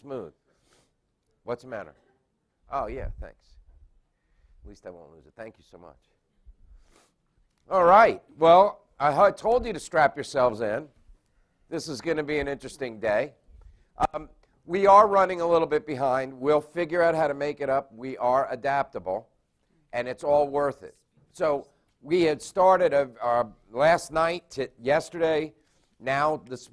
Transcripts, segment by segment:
smooth. What's the matter? Oh, yeah, thanks. At least I won't lose it. Thank you so much. All right. Well, I told you to strap yourselves in. This is going to be an interesting day. We are running a little bit behind. We'll figure out how to make it up. We are adaptable, and it's all worth it. So we had started last night to yesterday, now this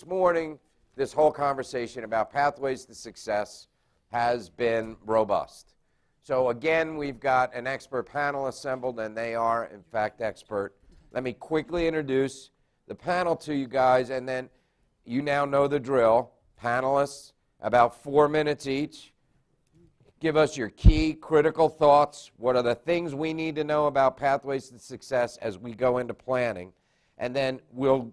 morning, this whole conversation about pathways to success has been robust. So again, we've got an expert panel assembled, and they are, in fact, expert. Let me quickly introduce the panel to you guys, and then you now know the drill. Panelists, about 4 minutes each. Give us your key critical thoughts. What are the things we need to know about pathways to success as we go into planning? And then we'll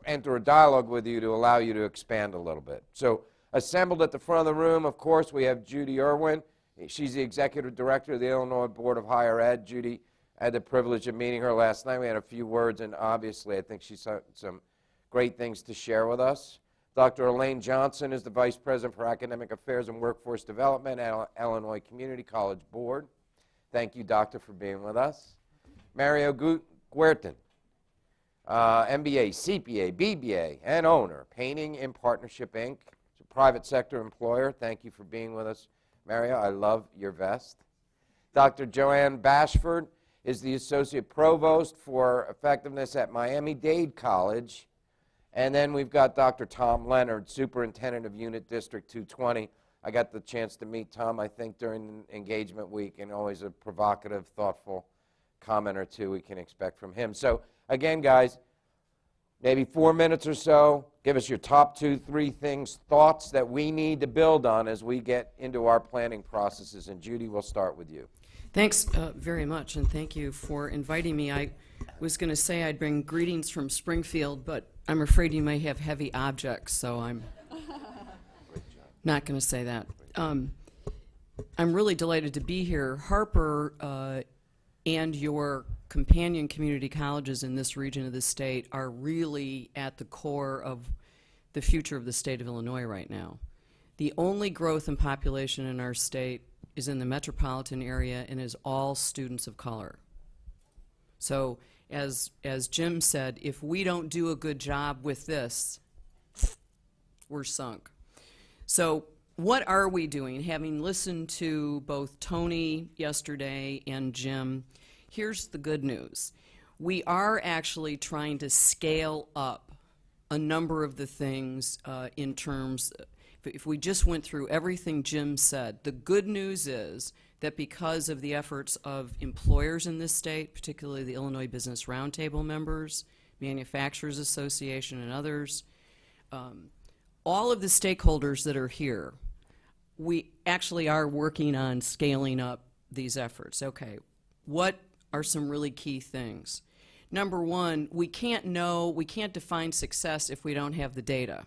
enter a dialogue with you to allow you to expand a little bit. So assembled at the front of the room, of course, we have Judy Erwin. She's the Executive Director of the Illinois Board of Higher Ed. Judy, I had the privilege of meeting her last night. We had a few words, and obviously I think she's some great things to share with us. Dr. Elaine Johnson is the Vice President for Academic Affairs and Workforce Development at Illinois Community College Board. Thank you, Doctor, for being with us. Mario Guertin, MBA, CPA, BBA, and owner, Painting in Partnership, Inc. It's a private sector employer. Thank you for being with us, Mario. I love your vest. Dr. Joanne Bashford is the Associate Provost for Effectiveness at Miami-Dade College. And then we've got Dr. Tom Leonard, Superintendent of Unit District 220. I got the chance to meet Tom, I think, during engagement week, and always a provocative, thoughtful comment or two we can expect from him. So again, guys, maybe 4 minutes or so. Give us your top 2, 3 things, thoughts that we need to build on as we get into our planning processes. And Judy, we'll start with you. Thanks very much, and thank you for inviting me. I was going to say I'd bring greetings from Springfield, but I'm afraid you may have heavy objects, so I'm not going to say that. I'm really delighted to be here. Harper and your companion community colleges in this region of the state are really at the core of the future of the state of Illinois right now. The only growth in population in our state is in the metropolitan area and is all students of color. So as Jim said, if we don't do a good job with this, we're sunk. So what are we doing? Having listened to both Tony yesterday and Jim, here's the good news. We are actually trying to scale up a number of the things in terms, if we just went through everything Jim said, the good news is that because of the efforts of employers in this state, particularly the Illinois Business Roundtable members, Manufacturers Association, and others, all of the stakeholders that are here, we actually are working on scaling up these efforts. Okay, what are some really key things? Number one, we can't define success if we don't have the data.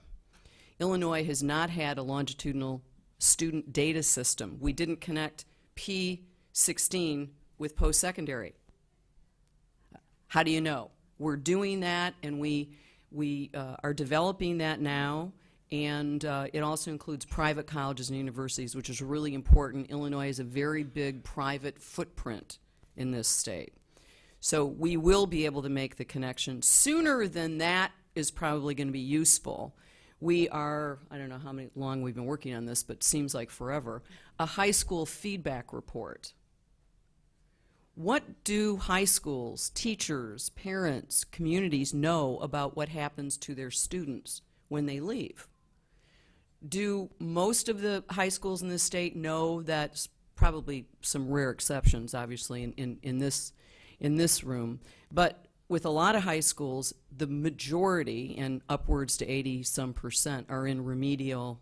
Illinois has not had a longitudinal student data system. We didn't connect P16 with post-secondary. How do you know? We're doing that, and we are developing that now, and it also includes private colleges and universities, which is really important. Illinois has a very big private footprint in this state. So we will be able to make the connection. Sooner than that is probably going to be useful. We are, I don't know how long we've been working on this, but seems like forever, a high school feedback report. What do high schools, teachers, parents, communities know about what happens to their students when they leave? Do most of the high schools in this state know that, probably some rare exceptions, obviously, in this room, but with a lot of high schools, the majority, and upwards to 80-some%, are in remedial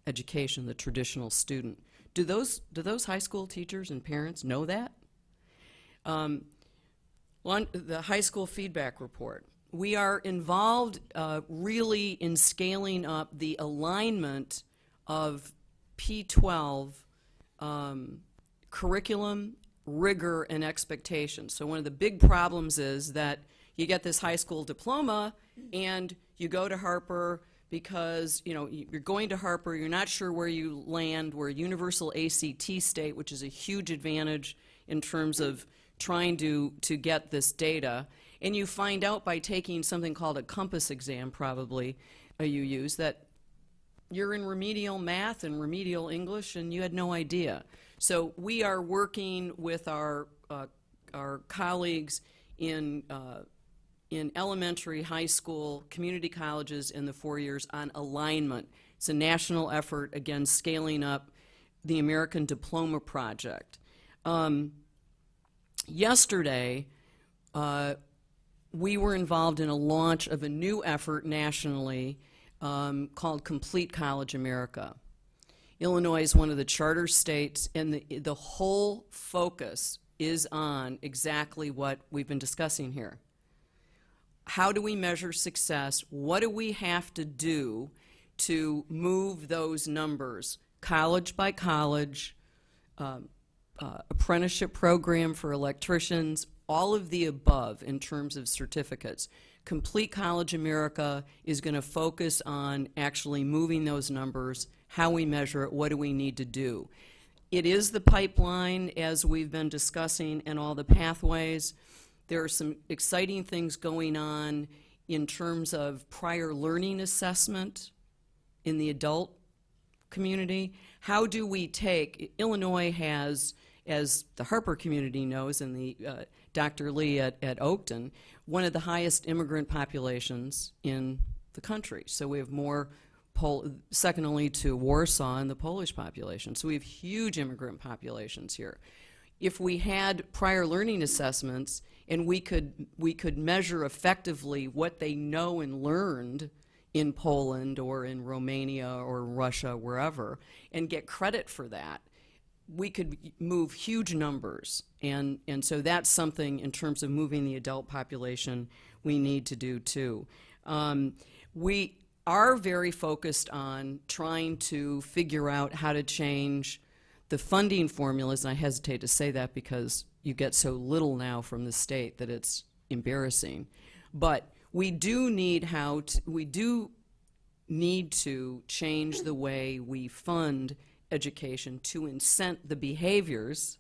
education, the traditional student. Do those high school teachers and parents know that? The high school feedback report. We are involved really in scaling up the alignment of P12 curriculum, rigor, and expectations. So one of the big problems is that you get this high school diploma and you go to Harper, because, you know, you're going to Harper, you're not sure where you land. We're a universal ACT state, which is a huge advantage in terms of trying to get this data. And you find out by taking something called a compass exam, probably, you use, that you're in remedial math and remedial English and you had no idea. So we are working with our colleagues in elementary, high school, community colleges in the 4 years on alignment. It's a national effort, again, scaling up the American Diploma Project. Yesterday, we were involved in a launch of a new effort nationally called Complete College America. Illinois is one of the charter states, and the whole focus is on exactly what we've been discussing here. How do we measure success? What do we have to do to move those numbers, college by college, apprenticeship program for electricians, all of the above in terms of certificates. Complete College America is going to focus on actually moving those numbers, how we measure it, what do we need to do. It is the pipeline, as we've been discussing, and all the pathways. There are some exciting things going on in terms of prior learning assessment in the adult community. How do we take, Illinois has, as the Harper community knows, and the Dr. Lee at Oakton, one of the highest immigrant populations in the country. So we have more, second only to Warsaw and the Polish population. So we have huge immigrant populations here. If we had prior learning assessments and we could measure effectively what they know and learned in Poland or in Romania or Russia, wherever, and get credit for that, we could move huge numbers. And so that's something in terms of moving the adult population we need to do too. We are very focused on trying to figure out how to change the funding formulas, and I hesitate to say that because you get so little now from the state that it's embarrassing. But we do need to change the way we fund education to incent the behaviors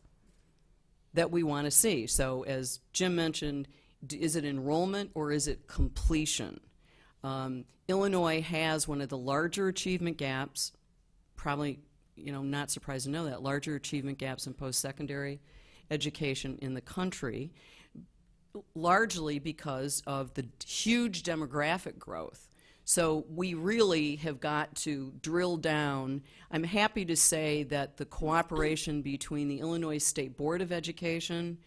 that we want to see. So as Jim mentioned, is it enrollment or is it completion? Illinois has one of the larger achievement gaps, probably, you know, not surprised to know that, larger achievement gaps in post-secondary education in the country, largely because of the huge demographic growth. So we really have got to drill down. I'm happy to say that the cooperation between the Illinois State Board of Education,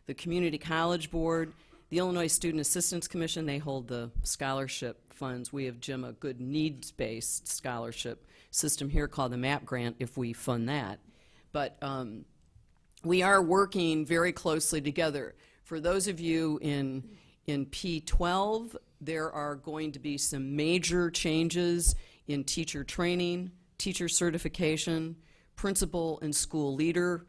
the Community College Board, the Illinois Student Assistance Commission, they hold the scholarship funds. We have, Jim, a good needs-based scholarship system here called the MAP grant if we fund that. But we are working very closely together. For those of you in P12, there are going to be some major changes in teacher training, teacher certification, principal and school leader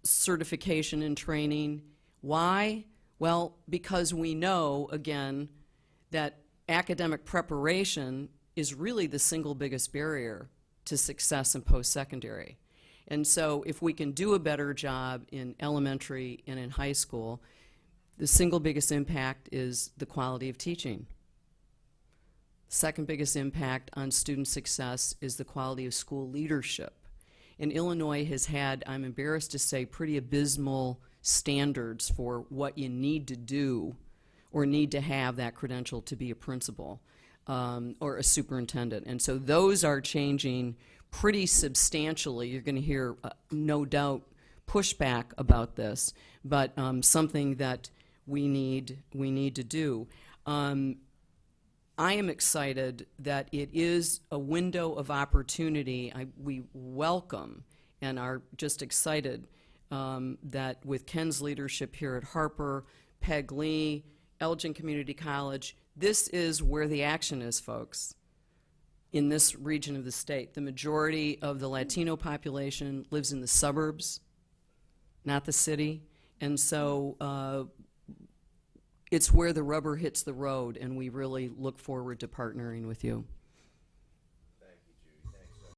certification and training. Why? Well, because we know, again, that academic preparation is really the single biggest barrier to success in post-secondary. And so if we can do a better job in elementary and in high school, the single biggest impact is the quality of teaching. Second biggest impact on student success is the quality of school leadership. And Illinois has had, I'm embarrassed to say, pretty abysmal standards for what you need to do or need to have that credential to be a principal or a superintendent. And so those are changing pretty substantially. You're going to hear, no doubt, pushback about this, but something that we need to do. I am excited that it is a window of opportunity. We welcome and are just excited that with Ken's leadership here at Harper, Peg Lee, Elgin Community College, this is where the action is, folks, in this region of the state. The majority of the Latino population lives in the suburbs, not the city, and so it's where the rubber hits the road, and we really look forward to partnering with you.